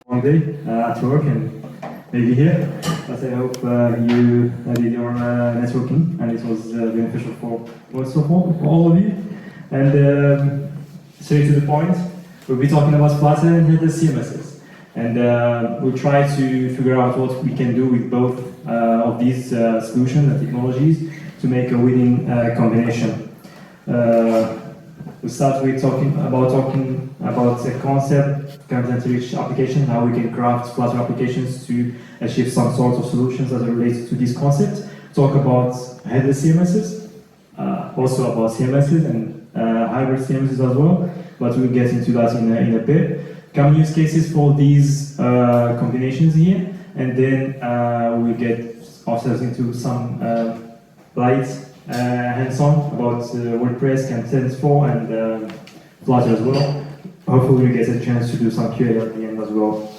One day at work and maybe here, but I hope you did your networking and it was beneficial for all of you. And straight to the point, we'll be talking about Flutter and Headless CMSs. And we'll try to figure out what we can do with both of these solutions and technologies to make a winning combination. We'll start with talking about a concept, content-rich application, how we can craft Flutter applications to achieve some sort of solutions that are related to this concept. Talk about headless CMSs, also about CMSs and hybrid CMSs as well, but we'll get into that in a bit. Common use cases for these combinations here, and then we'll get ourselves into some light hands-on about WordPress, Content4, and Flutter as well. Hopefully we get a chance to do some Q&A at the end as well.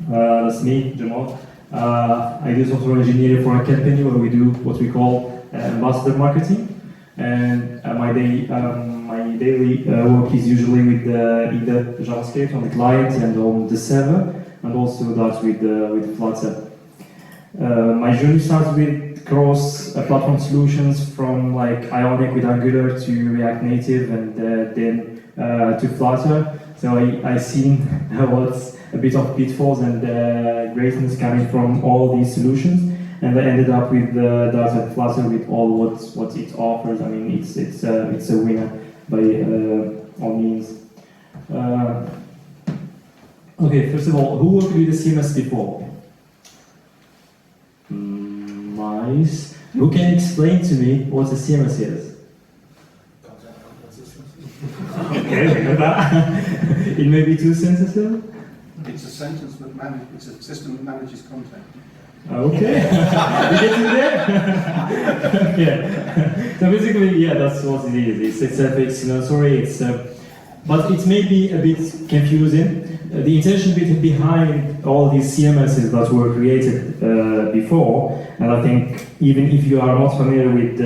That's me, Jamal. I do software engineering for a company where we do what we call ambassador marketing. And my daily work is usually with either JavaScript on the client and on the server, and also that with Flutter. My journey starts with cross-platform solutions from like Ionic with Angular to React Native, and then to Flutter. So I seen what's a bit of pitfalls and greatness coming from all these solutions, and I ended up with Dart Flutter with all what it offers. I mean, it's a winner by all means. Okay, first of all, who worked with the CMS before? Nice. Who can explain to me what a CMS is? Okay, we know that. In maybe 2 sentences? It's a sentence that it's a system that manages content. Okay, we get to there? Okay. So basically, yeah, that's what it is. It's self-explanatory, but it may be a bit confusing. The intention behind all these CMSs that were created before, and I think even if you are not familiar with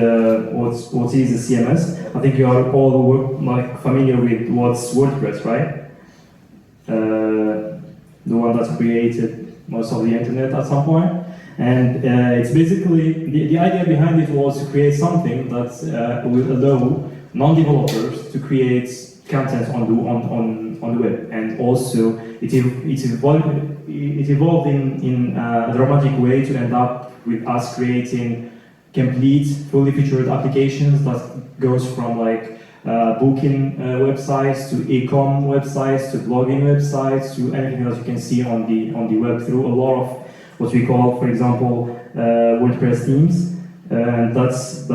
what is a CMS, I think you are all familiar with what's WordPress, right? The one that created most of the internet at some point. And it's basically, the idea behind it was to create something that will allow non-developers to create content on the web. And also, it evolved in a dramatic way to end up with us creating complete, fully featured applications that goes from like booking websites to e-com websites to blogging websites to anything that you can see on the web through a lot of what we call, for example, WordPress themes. And that's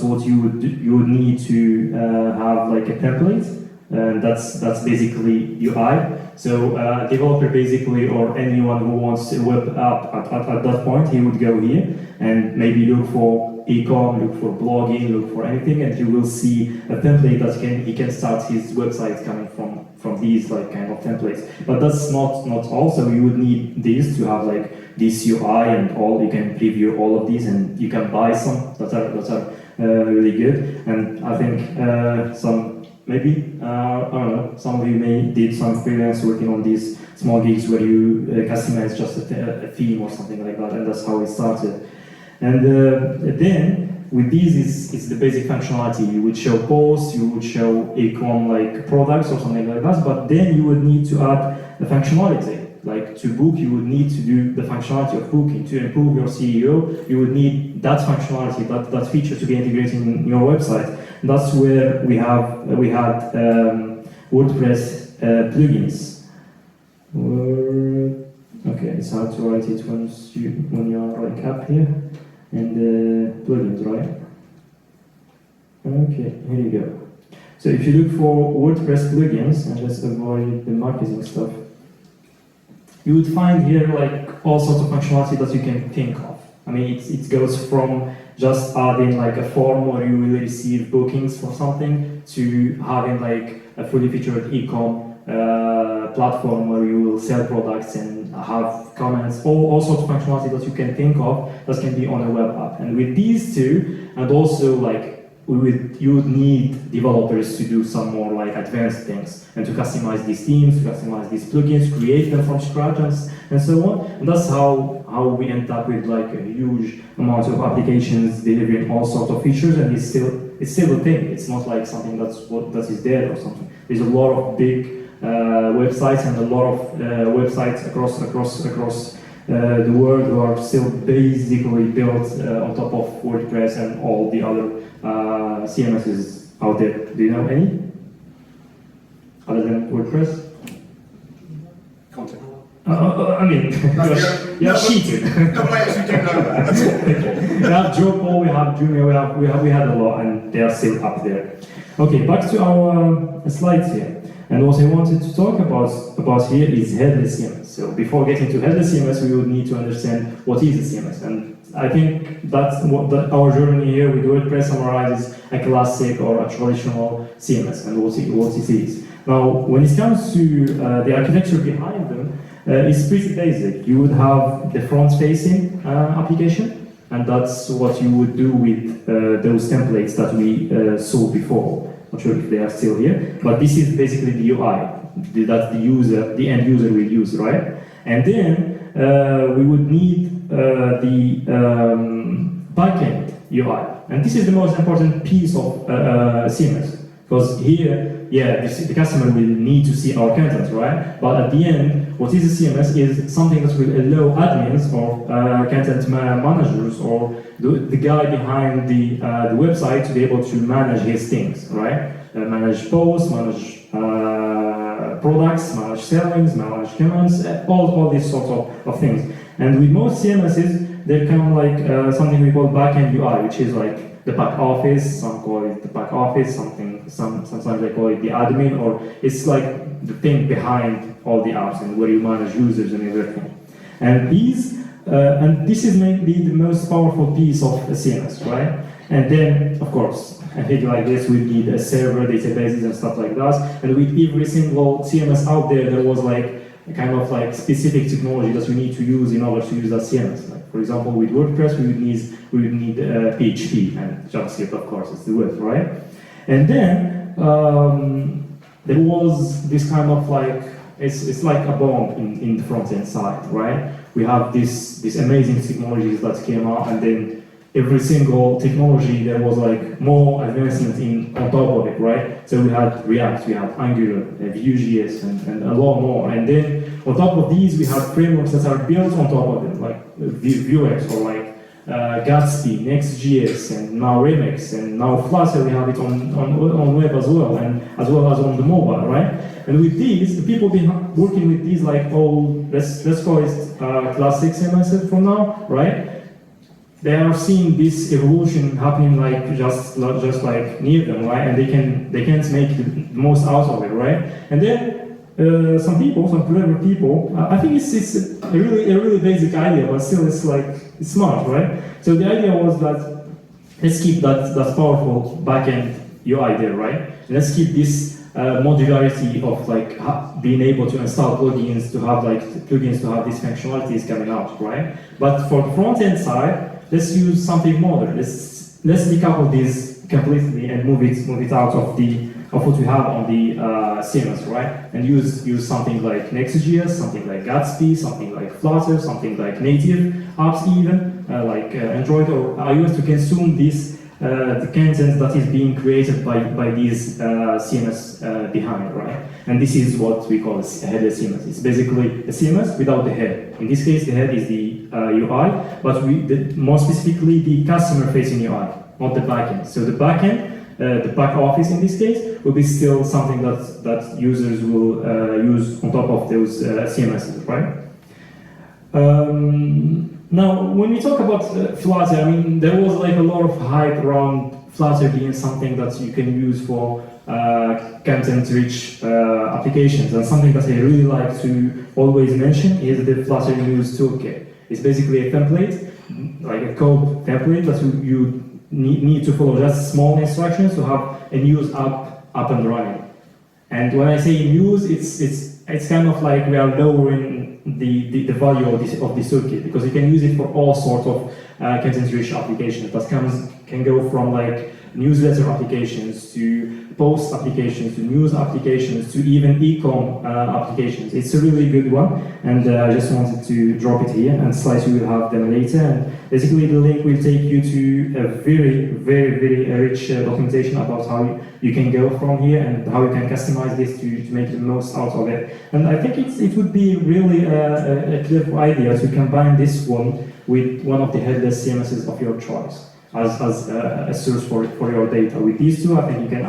what you would need to have like a template, and that's basically UI. So a developer basically, or anyone who wants a web app at that point, he would go here and maybe look for e-com, look for blogging, look for anything, and you will see a template that he can start his website coming from these like kind of templates. But that's not all. So you would need this to have like this UI and all. You can preview all of these, and you can buy some that are really good. And I think some maybe I don't know. Some of you may did some freelance working on these small gigs where you customize just a theme or something like that, and that's how it started. And then with these, it's the basic functionality. You would show posts, you would show e-com like products or something like that, but then you would need to add the functionality. Like to book, you would need to do the functionality of booking. To improve your CEO, you would need that functionality, that feature to be integrated in your website. And that's where we had WordPress plugins. Okay, it's hard to write it when you are like up here. And plugins, right? Okay, here you go. So if you look for WordPress plugins, and let's avoid the marketing stuff, you would find here like all sorts of functionality that you can think of. I mean, it goes from just adding like a form where you will receive bookings for something to having like a fully featured e-com platform where you will sell products and have comments, all sorts of functionality that you can think of that can be on a web app. And with these two, and also like you would need developers to do some more like advanced things and to customize these themes, to customize these plugins, create them from scratch and so on. And that's how we end up with like a huge amount of applications delivering all sorts of features, and it's still a thing. It's not like something that is dead or something. There's a lot of big websites and a lot of websites across the world who are still basically built on top of WordPress and all the other CMSs out there. Do you know any? Other than WordPress? Content. I mean, you're cheating. No, I actually do know that. We have Drupal, we have Joomla, we had a lot, and they are still up there. Okay, back to our slides here. And what I wanted to talk about here is Headless CMS. So before getting to Headless CMS, we would need to understand what is a CMS. And I think that's what our journey here with WordPress summarizes a classic or a traditional CMS and what it is. Now, when it comes to the architecture behind them, it's pretty basic. You would have the front-facing application, and that's what you would do with those templates that we saw before. Not sure if they are still here, but this is basically the UI that the end user will use, right? And then we would need the backend UI, and this is the most important piece of CMS, because here, the customer will need to see our content, right? But at the end, what is a CMS is something that will allow admins or content managers or the guy behind the website to be able to manage his things, right? Manage posts, manage products, manage sellings, manage comments, all these sorts of things. And with most CMSs, they come like something we call backend UI, which is like the back office. Some call it the back office. Sometimes they call it the admin, or it's like the thing behind all the apps and where you manage users and everything. And this is maybe the most powerful piece of a CMS, right? And then, of course, I think like this, we need a server, databases, and stuff like that. And with every single CMS out there was like a kind of like specific technology that we need to use in order to use that CMS. Like, for example, with WordPress, we would need PHP and JavaScript, of course, it's the web, right? And then there was this kind of like it's like a bomb in the front end side, right? We have these amazing technologies that came out, and then every single technology there was like more advancement on top of it, right? So we had React, we had Angular, Vue.js, and a lot more. And then on top of these, we have frameworks that are built on top of them, like Vuex or like Gatsby, Next.js, and now Remix, and now Flutter. We have it on web as well as on the mobile, right? And with these, the people working with these, like let's call it classic CMS from now, right? They are seeing this evolution happening like just like near them, right? And they can't make the most out of it, right? And then some clever people, I think it's a really basic idea, but still it's smart, right? So the idea was that let's keep that powerful backend UI there, right? Let's keep this modularity of like being able to install plugins to have these functionalities coming out, right? But for the front end side, let's use something modern. Let's decouple this completely and move it out of what we have on the CMS, right? And use something like Next.js, something like Gatsby, something like Flutter, something like native apps even, like Android or iOS to consume this the content that is being created by these CMS behind, right? And this is what we call a headless CMS. It's basically a CMS without the head. In this case, the head is the UI, but more specifically the customer-facing UI, not the backend. So the backend, the back office in this case, will be still something that users will use on top of those CMSs, right? Now, when we talk about Flutter, I mean, there was like a lot of hype around Flutter being something that you can use for content-rich applications, and something that I really like to always mention is the Flutter News Toolkit. It's basically a template, like a code template that you need to follow just small instructions to have a news app up and running. And when I say news, it's kind of like we are lowering the value of this toolkit, because you can use it for all sorts of content-rich applications that can go from like newsletter applications, to post applications, to news applications, to even e-com applications. It's a really good one, and I just wanted to drop it here, and slides you will have them later. And basically, the link will take you to a very, very, very rich documentation about how you can go from here and how you can customize this to make the most out of it. And I think it would be really a clever idea to combine this one with one of the headless CMSs of your choice as a source for your data. With these two, I think you can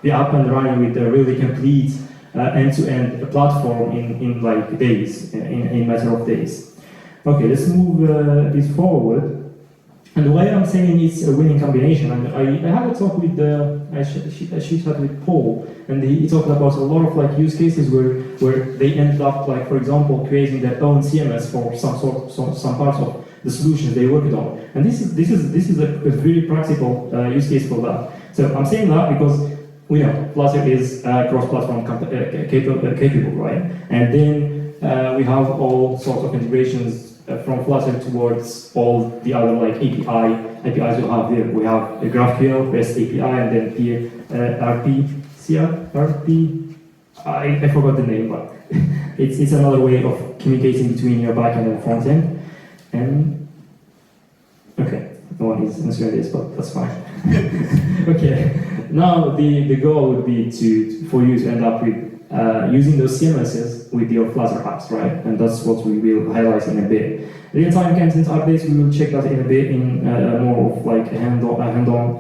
be up and running with a really complete end-to-end platform in like days, in matter of days. Okay, let's move this forward. And why I'm saying it's a winning combination, and I had a talk with she talked with Paul, and he talked about a lot of like use cases where they ended up like, for example, creating their own CMS for some parts of the solutions they worked on. And this is a very practical use case for that. So I'm saying that because we know Flutter is cross-platform capable, right? And then we have all sorts of integrations from Flutter towards all the other like APIs we have here. We have a GraphQL, REST API, and then here I forgot the name, but it's another way of communicating between your backend and frontend. And okay, no one is answering this, but that's fine. Okay, now the goal would be for you to end up with using those CMSs with your Flutter apps, right? And that's what we will highlight in a bit. Real-time content updates, we will check that in a bit in more of like a hands-on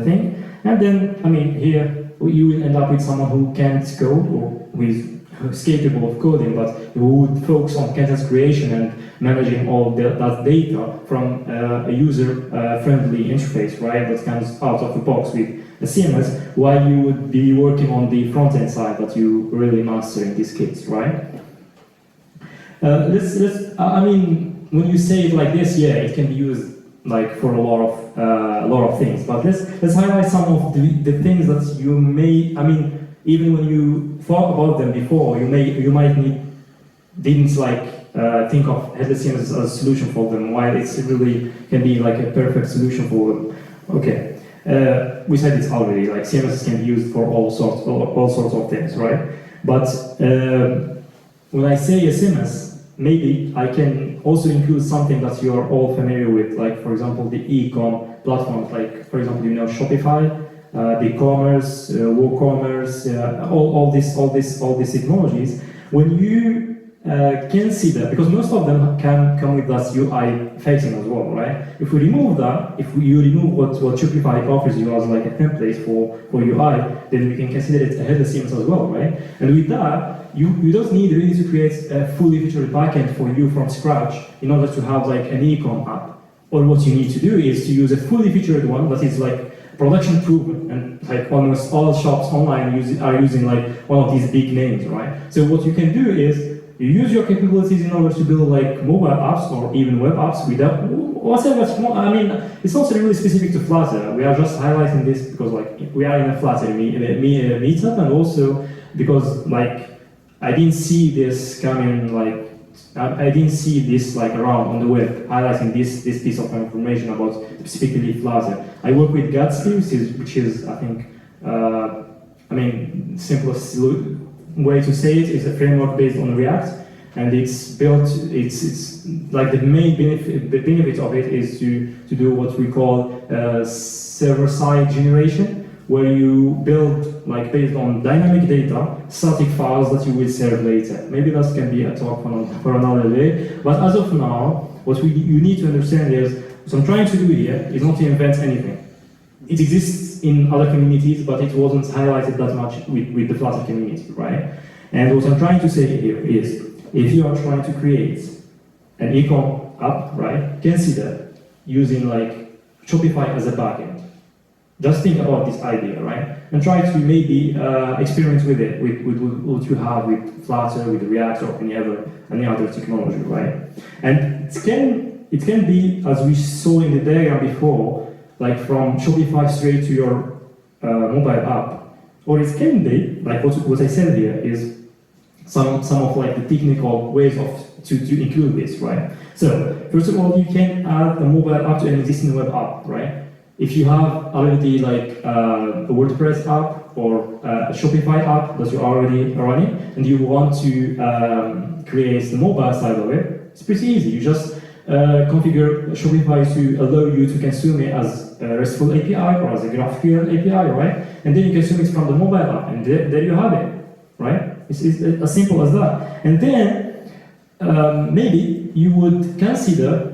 thing. And then, I mean, here you will end up with someone who can't code or who's capable of coding, but who would focus on content creation and managing all that data from a user-friendly interface, right? That comes out of the box with a CMS, while you would be working on the front-end side that you really master in this case, right? I mean, when you say it like this, yeah, it can be used like for a lot of things. But let's highlight some of the things that you may. I mean, even when you thought about them before, you might didn't like think of headless CMS as a solution for them. While it's really can be like a perfect solution for them. Okay. We said it already, like CMS can be used for all sorts of things, right? But when I say a CMS, maybe I can also include something that you are all familiar with, like for example the e-com platforms, like for example Shopify, BigCommerce, WooCommerce, all these technologies. When you can see that, because most of them can come with that UI facing as well, right? If we remove that, if you remove what Shopify offers you as like a template for UI, then we can consider it a headless CMS as well, right? And with that, you don't need really to create a fully featured backend for you from scratch in order to have like an e-com app. Or what you need to do is to use a fully featured one that is like production proven, and like almost all shops online are using like one of these big names, right? So what you can do is you use your capabilities in order to build like mobile apps or even web apps without whatever small. I mean, it's not really specific to Flutter. We are just highlighting this because like we are in a Flutter meetup, and also because like I didn't see this coming, like I didn't see this like around on the web highlighting this piece of information about specifically Flutter. I work with Gatsby, which is I think I mean simplest way to say it is a framework based on React, and it's built. It's like the main benefit of it is to do what we call server-side generation, where you build like based on dynamic data, static files that you will serve later. Maybe that can be a talk for another day. But as of now, what you need to understand is what I'm trying to do here is not to invent anything. It exists in other communities, but it wasn't highlighted that much with the Flutter community, right? And what I'm trying to say here is, if you are trying to create an e-com app, right, consider using like Shopify as a backend. Just think about this idea, right? And try to maybe experiment with it, with what you have with Flutter, with React, or any other technology, right? And it can be, as we saw in the diagram before, like from Shopify straight to your mobile app, or it can be like what I said here is some of like the technical ways to include this, right? So first of all, you can add a mobile app to an existing web app, right? if you have already like a WordPress app or a Shopify app that you're already running, and you want to create the mobile side of it, it's pretty easy. You just configure Shopify to allow you to consume it as a RESTful API or as a GraphQL API, right? And then you consume it from the mobile app, and there you have it, right? It's as simple as that. And then maybe you would consider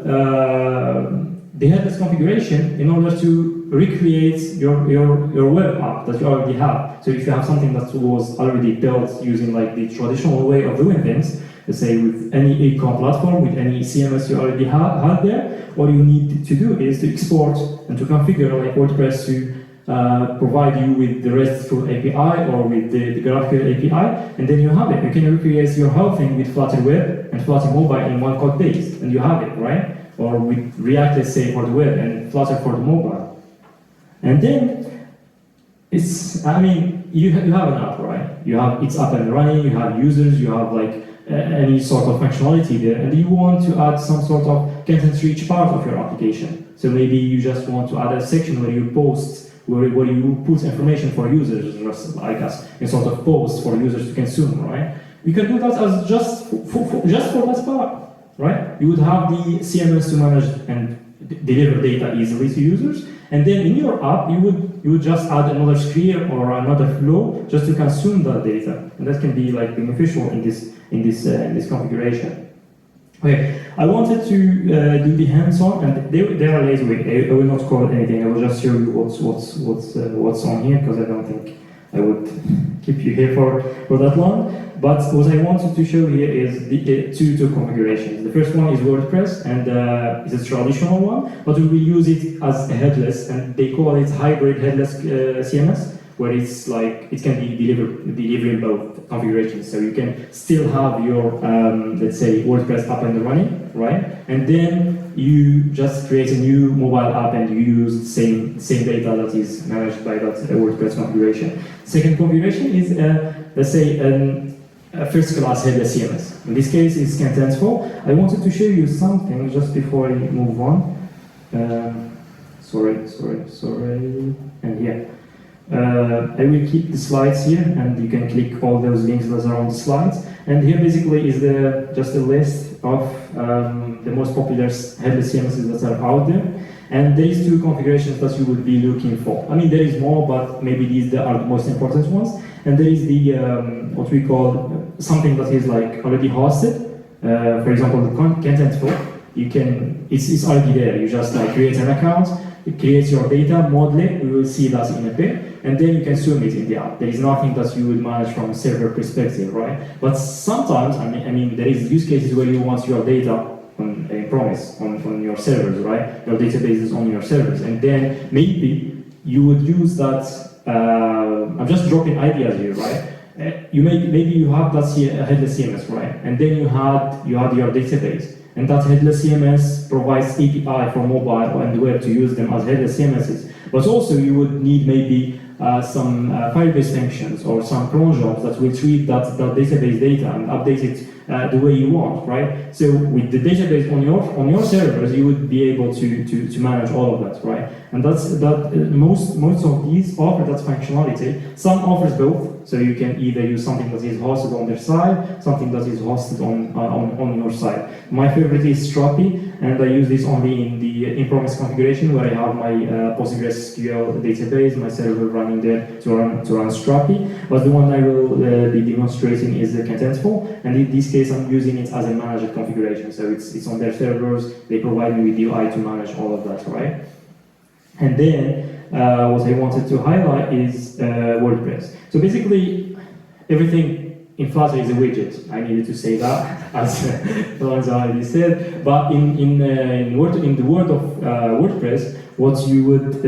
the headless configuration in order to recreate your web app that you already have. So if you have something that was already built using like the traditional way of doing things, let's say with any e-com platform, with any CMS you already had there, what you need to do is to export and to configure like WordPress to provide you with the RESTful API or with the GraphQL API, and then you have it. You can recreate your whole thing with Flutter Web and Flutter Mobile in one code base, and you have it, right? Or with React, let's say, for the web and Flutter for the mobile. And then it's, I mean, you have an app, right? It's up and running, you have users, you have like any sort of functionality there, and you want to add some sort of content-rich part of your application. So maybe you just want to add a section where you post, where you put information for users, just like us, in sort of posts for users to consume, right? We can do that as just for that part, right? You would have the CMS to manage and deliver data easily to users, and then in your app you would just add another screen or another flow just to consume that data, and that can be like beneficial in this configuration. Okay, I wanted to do the hands-on, and they are lazy way. I will not code anything. I will just show you what's on here, because I don't think I would keep you here for that long. But what I wanted to show here is the two configurations. The first one is WordPress, and it's a traditional one, but we will use it as a headless, and they call it hybrid headless CMS, where it's like it can be delivering both configurations. So you can still have your let's say WordPress up and running, right? And then you just create a new mobile app and you use the same data that is managed by that WordPress configuration. Second configuration is let's say a first-class headless CMS. In this case, it's contentful. I wanted to show you something just before I move on. Sorry. And here. I will keep the slides here, and you can click all those links that are on the slides. And here basically is just a list of the most popular headless CMSs that are out there. And there is two configurations that you would be looking for. I mean, there is more, but maybe these are the most important ones. And there is the what we call something that is like already hosted. For example, the contentful. It's already there. You just like create an account, it creates your data, model it. We will see that in a bit, and then you consume it in the app. There is nothing that you would manage from a server perspective, right? But sometimes, I mean, there is use cases where you want your data on a promise on your servers, right? Your database is on your servers, and then maybe you would use that. I'm just dropping ideas here, right? Maybe you have that headless CMS, right? And then you had your database, and that headless CMS provides API for mobile and web to use them as headless CMSs. But also you would need maybe some Firebase functions or some cron jobs that will treat that database data and update it the way you want, right? So with the database on your servers, you would be able to manage all of that, right? And most of these offer that functionality. Some offers both, so you can either use something that is hosted on their side, something that is hosted on your side. My favorite is Strapi, and I use this only in the in-premise configuration where I have my PostgreSQL database, my server running there to run Strapi. But the one I will be demonstrating is the contentful, and in this case I'm using it as a managed configuration. So it's on their servers. They provide me with UI to manage all of that, right? And then what I wanted to highlight is WordPress. So basically, everything in Flutter is a widget. I needed to say that, as Florence already said. But in the world of WordPress, what you would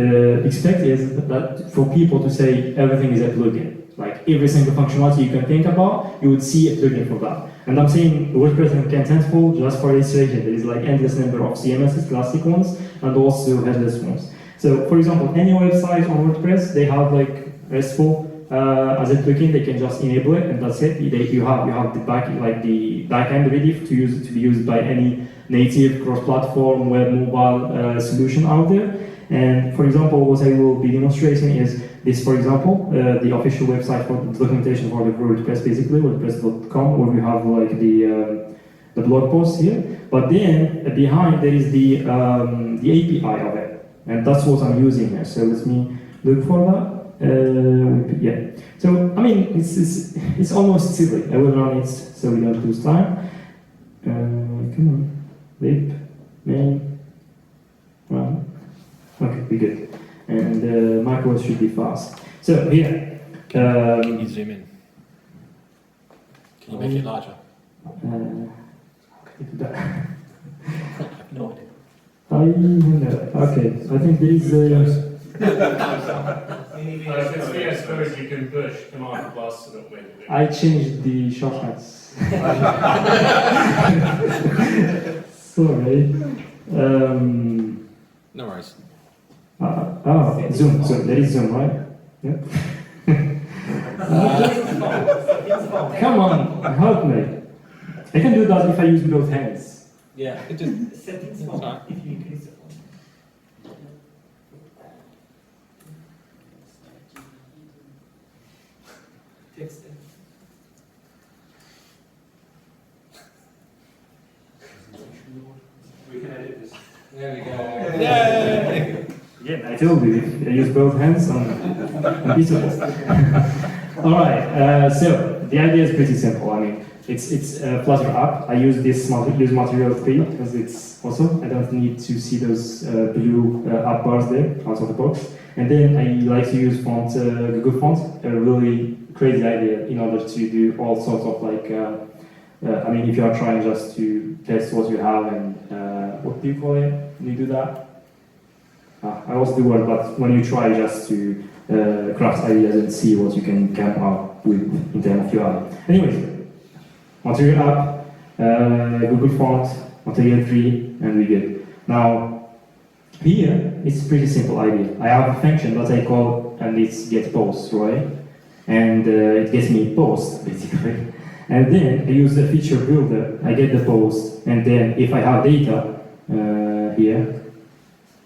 expect is that for people to say everything is a plugin. Like every single functionality you can think about, you would see a plugin for that. And I'm saying WordPress and contentful just for illustration. There is like endless number of CMSs, classic ones, and also headless ones. So, for example, any website on WordPress, they have like RESTful as a plugin. They can just enable it, and that's it. You have the backend ready to be used by any native cross-platform web mobile solution out there. And for example, what I will be demonstrating is this, for example, the official website for the documentation for the WordPress, basically, WordPress.com, where we have like the blog post here. But then behind there is the API of it, and that's what I'm using here. So let me look for that. Yeah. So I mean, it's almost silly. I will run it so we don't lose time. Come on, lib main run. Okay, we good. And macros should be fast. So here. Can you zoom in? Can you make it larger? No idea. Okay, I think there is. If it's VS Code, you can push Command plus so that when you do. I changed the shortcuts. Sorry. No worries. Zoom. There is Zoom, right? Yeah. Come on, help me. I can do that if I use both hands. Yeah, it just. Settings Sorry. one, if you increase it. Text it. We can edit this. There we go. Yay! Yeah, I told you, I use both hands on unbeatable. Alright, so the idea is pretty simple. I mean, it's a Flutter app. I use this use material 3 because it's awesome. I don't need to see those blue app bars there out of the box. And then I like to use Google Fonts, a really crazy idea in order to do all sorts of like, I mean, if you are trying just to test what you have and what do you call it when you do that? I lost the word, but when you try just to craft ideas and see what you can come up with in terms of UI. Anyways, material app, Google Font, material 3, and we good. Now, here, it's a pretty simple idea. I have a function that I call, and it's get post, right? And it gets me post, basically. And then I use the feature builder, I get the post, and then if I have data here,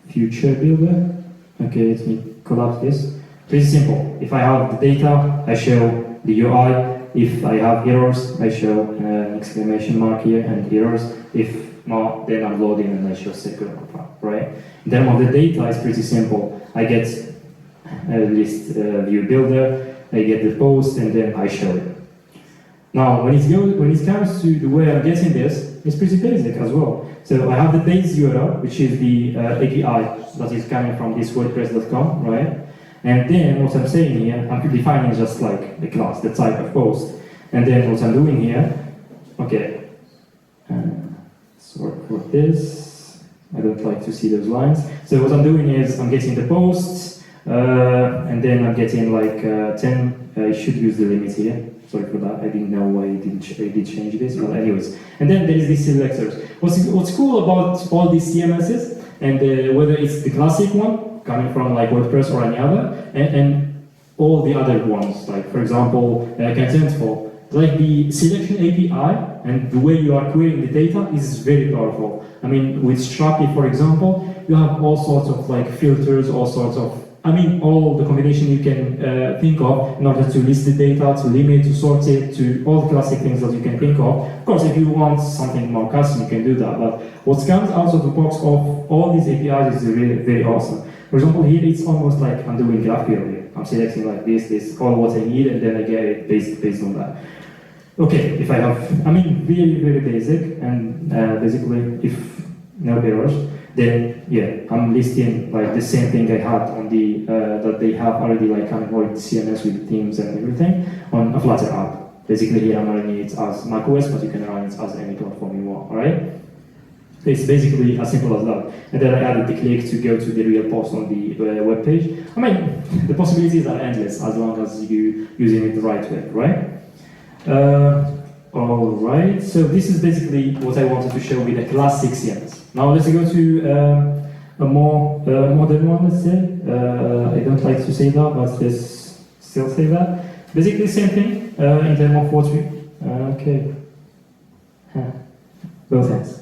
feature builder, okay, let me collapse this. Pretty simple. If I have the data, I show the UI. If I have errors, I show an exclamation mark here and errors. If not, then I'm loading and I show circular, right? In terms of the data, it's pretty simple. I get a list view builder, I get the post, and then I show it. Now, when it comes to the way I'm getting this, it's pretty basic as well. So I have the base URL, which is the API that is coming from this WordPress.com, right? And then what I'm saying here, I'm defining just like the class, the type of post. And then what I'm doing here, okay, sort for this. I don't like to see those lines. So what I'm doing is I'm getting the posts, and then I'm getting like 10. I should use the limit here. Sorry for that. I didn't know why I did change this. But anyways, and then there is these selectors. What's cool about all these CMSs, and whether it's the classic one coming from like WordPress or any other, and all the other ones, like for example, Contentful, like the selection API and the way you are querying the data is very powerful. I mean, with Strapi, for example, you have all sorts of like filters, all sorts of, I mean, all the combination you can think of in order to list the data, to limit, to sort it, to all the classic things that you can think of. Of course, if you want something more custom, you can do that. But what comes out of the box of all these APIs is really very awesome. For example, here it's almost like I'm doing GraphQL here. I'm selecting like this, all what I need, and then I get it based on that. Okay, if I have, I mean, very, very basic, and basically, if no errors, then yeah, I'm listing like the same thing I had on the that they have already like Android CMS with themes and everything on a Flutter app. Basically, here I'm running it as macOS, but you can run it as any platform you want. All right? It's basically as simple as that. And then I added the click to go to the real post on the web page. I mean, the possibilities are endless as long as you using it the right way, right? All right. So this is basically what I wanted to show with the classic CMS. Now let's go to a more modern one, let's say. I don't like to say that, but let's still say that. Basically same thing in terms of what we... okay. Both hands.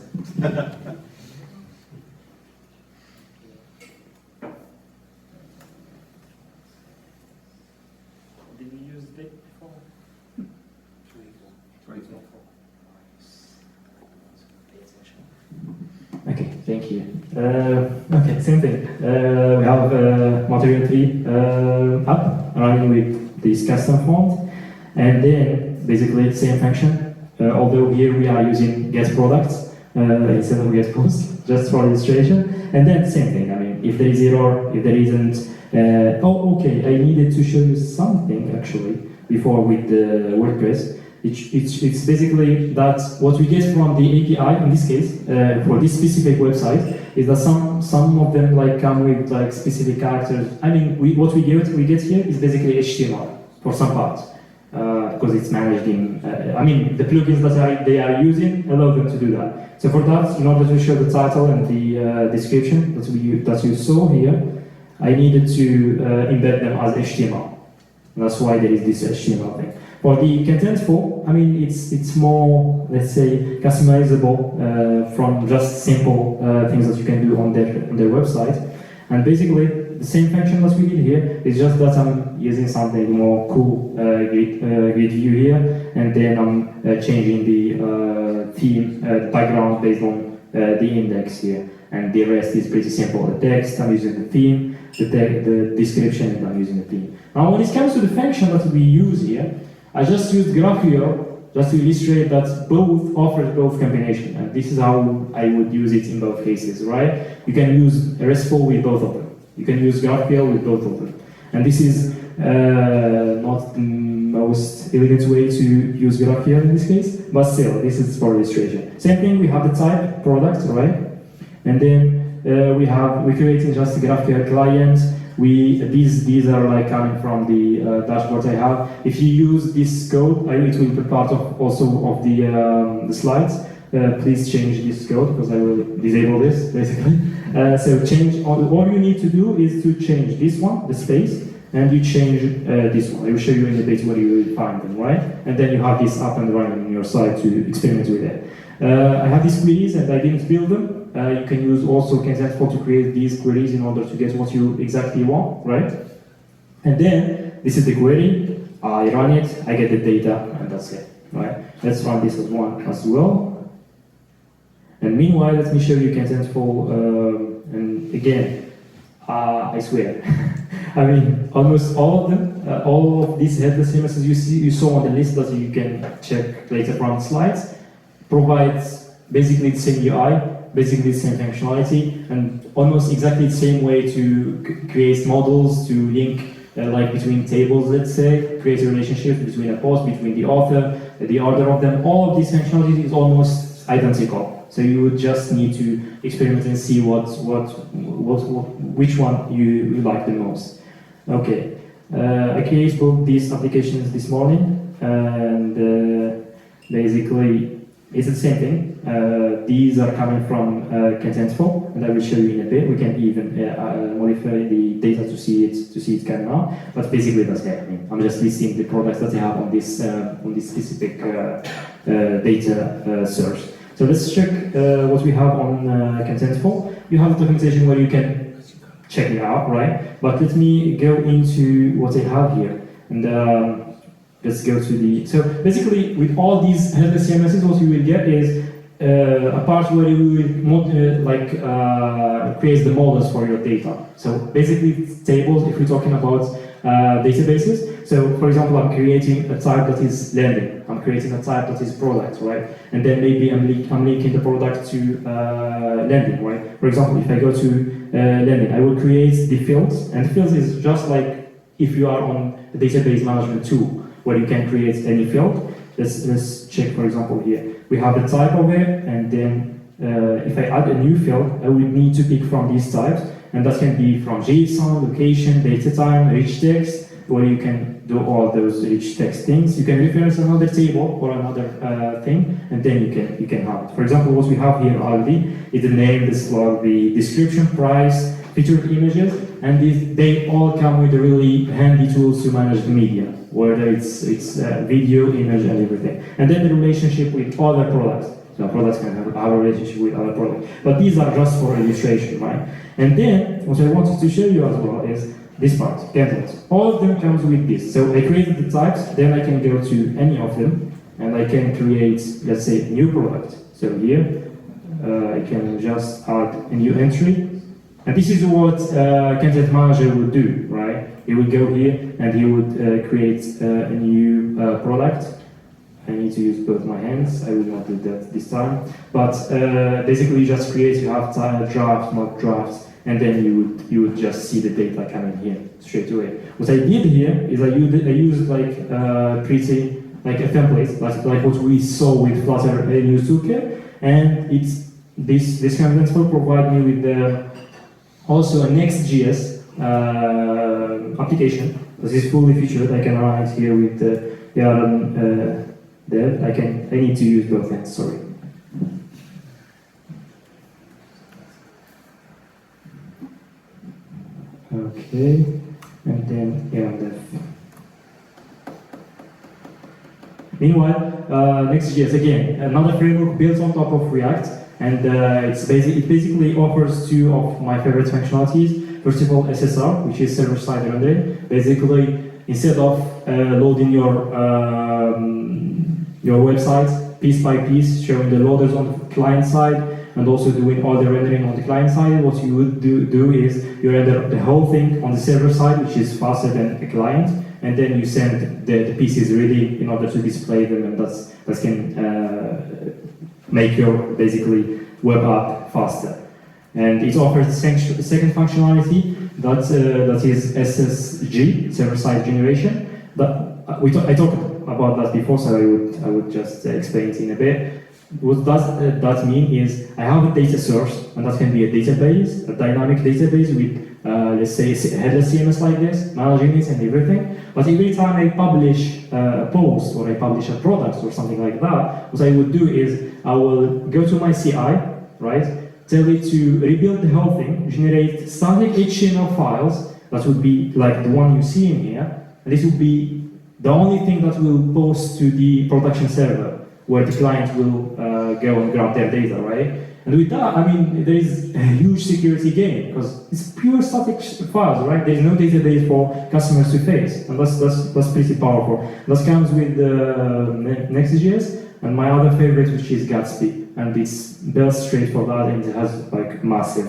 it's not for. Okay, thank you. Okay, same thing. We have Material 3 app running with this custom font, and then basically same function. Although here we are using get products instead of get post, just for illustration. And then same thing. I mean, if there is error, if there isn't. Oh, okay. I needed to show you something actually before with the WordPress. It's basically that what we get from the API in this case for this specific website is that some of them like come with like specific characters. I mean, what we get here is basically HTML for some parts because it's managed in. I mean, the plugins that they are using allow them to do that. So for that, in order to show the title and the description that you saw here, I needed to embed them as HTML. And that's why there is this HTML thing. For the contentful, I mean, it's more, let's say, customizable from just simple things that you can do on their website. And basically, the same function that we did here is just that I'm using something more cool, grid view here, and then I'm changing the theme background based on the index here. And the rest is pretty simple. The text, I'm using the theme, the description, and I'm using the theme. Now, when it comes to the function that we use here, I just used GraphQL just to illustrate that both offers both combination, and this is how I would use it in both cases, right? You can use RESTful with both of them. You can use GraphQL with both of them. And this is not the most elegant way to use GraphQL in this case, but still, this is for illustration. Same thing, we have the type product, right? And then we're creating just a GraphQL client. These are like coming from the dashboard I have. If you use this code, it will be part of also of the slides. Please change this code because I will disable this basically. So change. All you need to do is to change this one, the space, and you change this one. I will show you in a bit where you will find them, right? And then you have this up and running on your site to experiment with it. I have these queries and I didn't build them. You can use also contentful to create these queries in order to get what you exactly want, right? And then this is the query. I run it, I get the data, and that's it, right? Let's run this as one as well. And meanwhile, let me show you contentful. And again, I swear, I mean, almost all of them, all of these headless CMSs you saw on the list that you can check later from the slides, provides basically the same UI, basically the same functionality, and almost exactly the same way to create models, to link like between tables, let's say, create a relationship between a post, between the author, the order of them. All of these functionalities is almost identical. So you would just need to experiment and see which one you like the most. Okay, I created both these applications this morning, and basically it's the same thing. These are coming from contentful, and I will show you in a bit. We can even modify the data to see it coming out. But basically, that's happening. I'm just listing the products that I have on this specific data source. So let's check what we have on contentful. You have a documentation where you can check it out, right? But let me go into what I have here, and let's go to the. So basically, with all these headless CMSs, what you will get is a part where you will create the models for your data. So basically, it's tables. If we're talking about databases. So for example, I'm creating a type that is lending. I'm creating a type that is product, right? And then maybe I'm linking the product to lending, right? For example, if I go to lending, I will create the fields, and the fields is just like if you are on the database management tool, where you can create any field. Let's check, for example, here. We have the type of it, and then if I add a new field, I would need to pick from these types, and that can be from JSON, location, data time, rich text, where you can do all those rich text things. You can reference another table or another thing, and then you can have it. For example, what we have here already is the name, the slug, the description, price, featured images, and they all come with really handy tools to manage the media, whether it's video, image, and everything. And then the relationship with other products. So products can have a relationship with other products. But these are just for illustration, right? And then, what I wanted to show you as well is this part, templates. All of them comes with this. So I created the types, then I can go to any of them, and I can create, let's say, a new product. So here, I can just add a new entry. And this is what content manager would do, right? He would go here and he would create a new product. I need to use both my hands. I will not do that this time. But basically, you just create. You have draft, not drafts, and then you would just see the data coming here straight away. What I did here is I used like pretty like a template, like what we saw with Flutter news toolkit, and it's this content will provide me with also a Next.js application. This is fully featured. I can run it here with the dev. I need to use both hands. Sorry. Okay, and then dev. Meanwhile, Next.js again, another framework built on top of React. And it basically offers two of my favorite functionalities. First of all, SSR, which is server-side rendering. Basically, instead of loading your website piece by piece, showing the loaders on the client side, and also doing all the rendering on the client side, what you would do is you render the whole thing on the server side, which is faster than a client, and then you send the pieces ready in order to display them, and that can make your basically web app faster. And it offers the second functionality that is SSG, server-side generation. But I talked about that before, so I would just explain it in a bit. What does that mean is I have a data source, and that can be a database, a dynamic database with let's say Headless CMS like this, managing it and everything. But every time I publish a post or I publish a product or something like that, what I would do is I will go to my CI, right? Tell it to rebuild the whole thing, generate static HTML files that would be like the one you see in here, and this would be the only thing that will post to the production server, where the client will go and grab their data, right? And with that, I mean, there is a huge security gain because it's pure static files, right? There is no database for customers to face, and that's pretty powerful. That comes with Next.js, and my other favorite, which is Gatsby, and it's built straight for that, and it has like massive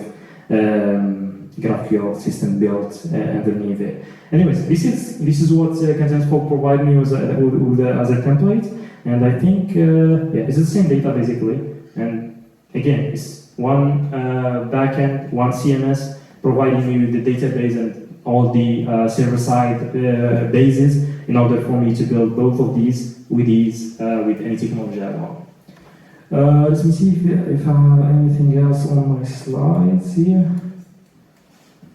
GraphQL system built underneath it. Anyways, this is what Contentful provide me as a template, and I think it's the same data basically. And again, it's one backend, one CMS, providing me with the database and all the server-side bases in order for me to build both of these with ease with any technology I want. Let me see if I have anything else on my slides here.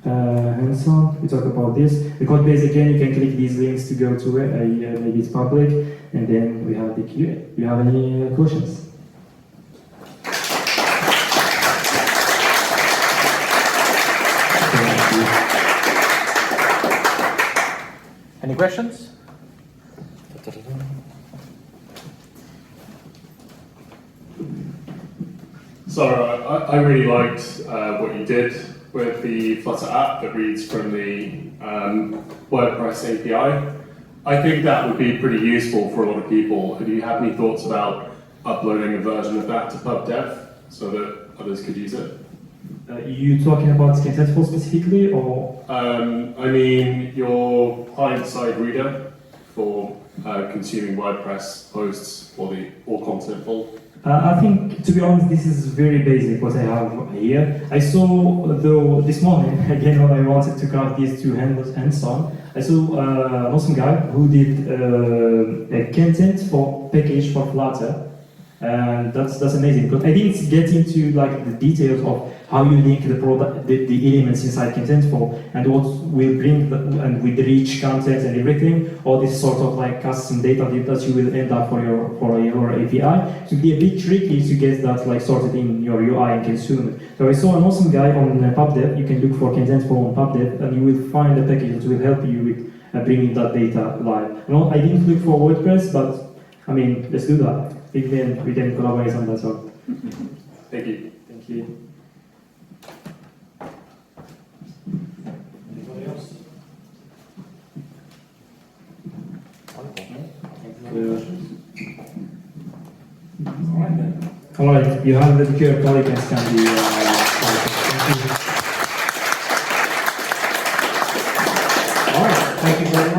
Hands-on, we talk about this. The code base again, you can click these links to go to it. Maybe it's public, and then we have the QA. Do you have any questions? Any questions? So I really liked what you did with the Flutter app that reads from the WordPress API. I think that would be pretty useful for a lot of people. Do you have any thoughts about uploading a version of that to PubDev so that others could use it? You talking about Contentful specifically, or? I mean, your client-side reader for consuming WordPress posts or Contentful. I think, to be honest, this is very basic what I have here. I saw, though, this morning, again, when I wanted to craft these two hands-on, I saw an awesome guy who did a Contentful package for Flutter, and that's amazing. But I didn't get into like the details of how you link the product, the elements inside Contentful, and what will bring and with the rich content and everything, all this sort of like custom data that you will end up for your API. It would be a bit tricky to get that like sorted in your UI and consume it. So I saw an awesome guy on PubDev. You can look for Contentful on PubDev, and you will find a package that will help you with bringing that data live. No, I didn't look for WordPress, but I mean, let's do that. We can collaborate on that one. Thank you. Thank you. Anybody else? Thank you. All right, you have the QR code, you can scan the All right, thank you very much.